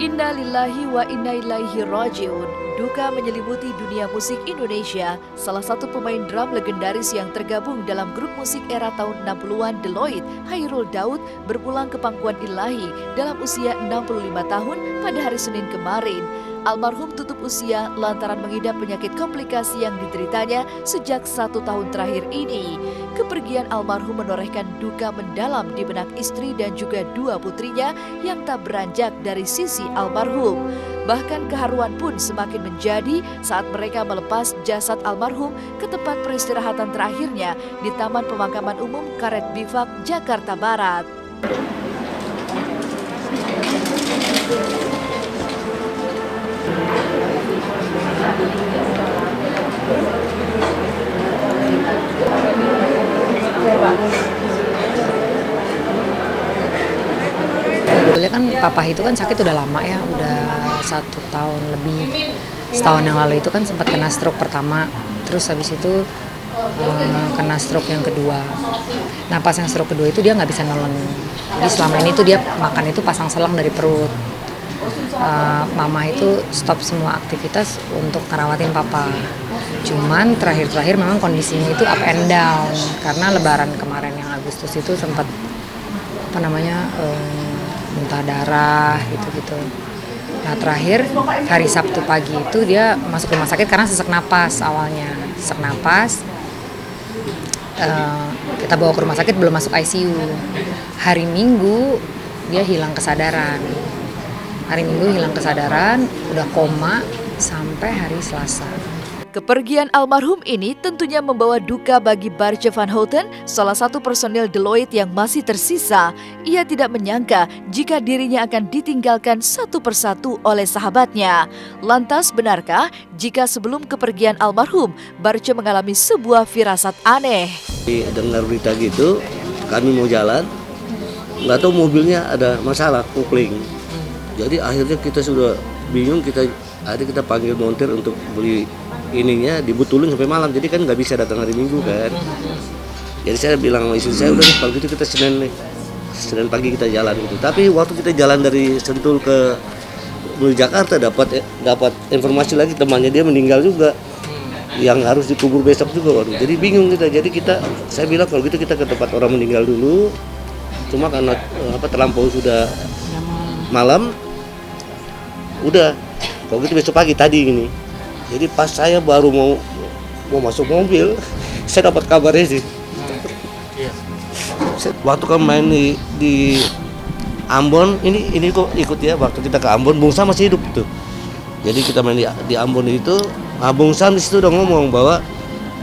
Inna lillahi wa inna ilaihi raji'un. Duka menyelimuti dunia musik Indonesia. Salah satu pemain drum legendaris yang tergabung dalam grup musik era tahun 60-an Deloitte, Hairul Daud, berpulang ke pangkuan ilahi dalam usia 65 tahun pada hari Senin kemarin. Almarhum tutup usia lantaran mengidap penyakit komplikasi yang dideritanya sejak 1 tahun terakhir ini. Kepergian almarhum menorehkan duka mendalam di benak istri dan juga 2 putrinya yang tak beranjak dari sisi almarhum. Bahkan keharuan pun semakin menjadi saat mereka melepas jasad almarhum ke tempat peristirahatan terakhirnya di Taman Pemakaman Umum Karet Bifak, Jakarta Barat. Sebetulnya kan papa itu kan sakit udah lama ya, udah 1 tahun lebih. Setahun yang lalu itu kan sempat kena stroke pertama, terus habis itu kena stroke yang kedua. Nah pas yang stroke kedua itu dia nggak bisa nelen. Jadi selama ini tuh dia makan itu pasang selang dari perut. Mama itu stop semua aktivitas untuk ngerawatin papa. Cuman terakhir-terakhir memang kondisinya itu up and down karena lebaran kemarin yang Agustus itu sempat muntah darah gitu-gitu. Nah terakhir hari Sabtu pagi itu dia masuk rumah sakit karena sesak napas awalnya. Sesak napas, kita bawa ke rumah sakit belum masuk ICU. Hari Minggu dia hilang kesadaran. Udah koma sampai hari Selasa. Kepergian almarhum ini tentunya membawa duka bagi Bartje van Houten, salah satu personil Deloitte yang masih tersisa. Ia tidak menyangka jika dirinya akan ditinggalkan satu persatu oleh sahabatnya. Lantas benarkah jika sebelum kepergian almarhum, Bartje mengalami sebuah firasat aneh? Dengar berita gitu, kami mau jalan, nggak tahu mobilnya ada masalah, kupling. Jadi akhirnya kita sudah bingung, kita panggil montir untuk beli ininya, dibutulin sampai malam, jadi kan nggak bisa datang hari Minggu kan. Jadi saya bilang sama istri saya, udah kalau gitu kita Senin pagi kita jalan gitu. Tapi waktu kita jalan dari Sentul ke menuju Jakarta dapat informasi lagi temannya dia meninggal juga, yang harus dikubur besok juga. Waduh, jadi bingung kita. Jadi saya bilang kalau gitu kita ke tempat orang meninggal dulu. Cuma karena terlampau sudah malam, udah kalau gitu besok pagi tadi ini. Jadi pas saya baru mau masuk mobil, saya dapat kabarnya sih. Waktu kami main di Ambon, ini kok ikut ya, waktu kita ke Ambon, Bung Sam masih hidup tuh. Jadi kita main di Ambon itu, Bung Sam di situ udah ngomong bahwa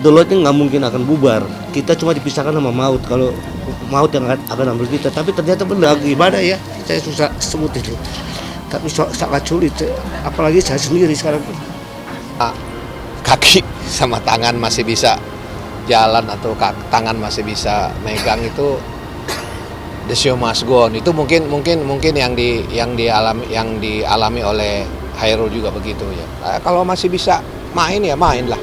Deloitte nggak mungkin akan bubar. Kita cuma dipisahkan sama maut, kalau maut yang akan ambil kita. Tapi ternyata benar, gimana ya, saya susah sebut itu. Tapi sangat sulit, apalagi saya sendiri sekarang. Kaki sama tangan masih bisa jalan atau tangan masih bisa megang itu the show must go on. Itu mungkin yang dialami oleh Hairul juga begitu ya. Kalau masih bisa main ya main lah.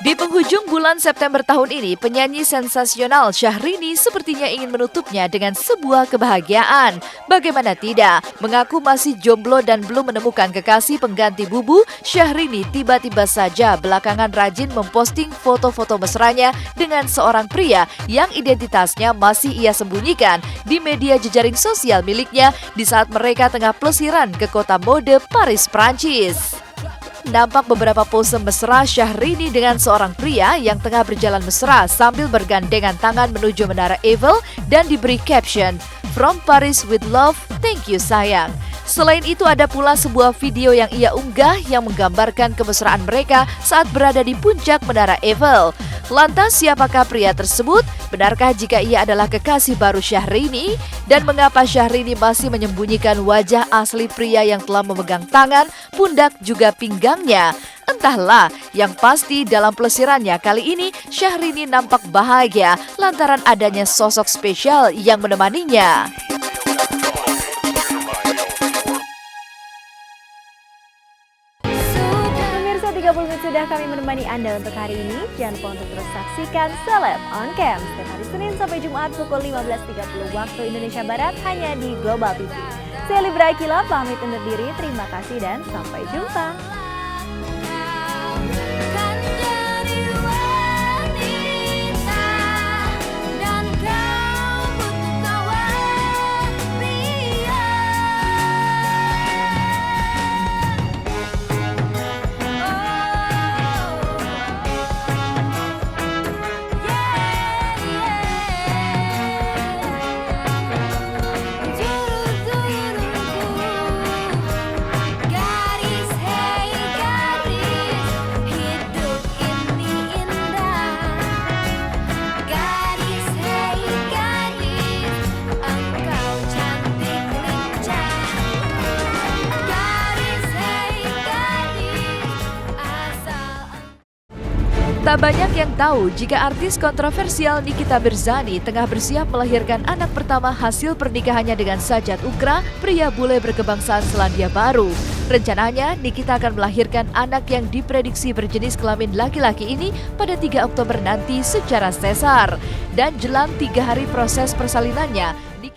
Di penghujung bulan September tahun ini, penyanyi sensasional Syahrini sepertinya ingin menutupnya dengan sebuah kebahagiaan. Bagaimana tidak, mengaku masih jomblo dan belum menemukan kekasih pengganti Bubu, Syahrini tiba-tiba saja belakangan rajin memposting foto-foto mesranya dengan seorang pria yang identitasnya masih ia sembunyikan di media jejaring sosial miliknya di saat mereka tengah pelesiran ke kota mode Paris, Prancis. Nampak beberapa pose mesra Syahrini dengan seorang pria yang tengah berjalan mesra sambil bergandengan tangan menuju Menara Eiffel dan diberi caption, "From Paris with love, thank you sayang." Selain itu ada pula sebuah video yang ia unggah yang menggambarkan kemesraan mereka saat berada di puncak Menara Eiffel. Lantas siapakah pria tersebut? Benarkah jika ia adalah kekasih baru Syahrini? Dan mengapa Syahrini masih menyembunyikan wajah asli pria yang telah memegang tangan, pundak juga pinggangnya? Entahlah, yang pasti dalam pelesirannya kali ini Syahrini nampak bahagia lantaran adanya sosok spesial yang menemaninya. 30 menit sudah kami menemani Anda untuk hari ini. Jangan lupa untuk terus saksikan Celeb on Cam setiap hari Senin sampai Jumat pukul 15.30 waktu Indonesia Barat hanya di Global TV. Saya Libra Akila pamit undur diri. Terima kasih dan sampai jumpa. Tak banyak yang tahu jika artis kontroversial Nikita Mirzani tengah bersiap melahirkan anak pertama hasil pernikahannya dengan Sajat Ukra, pria bule berkebangsaan Selandia Baru. Rencananya, Nikita akan melahirkan anak yang diprediksi berjenis kelamin laki-laki ini pada 3 Oktober nanti secara sesar. Dan jelang 3 hari proses persalinannya,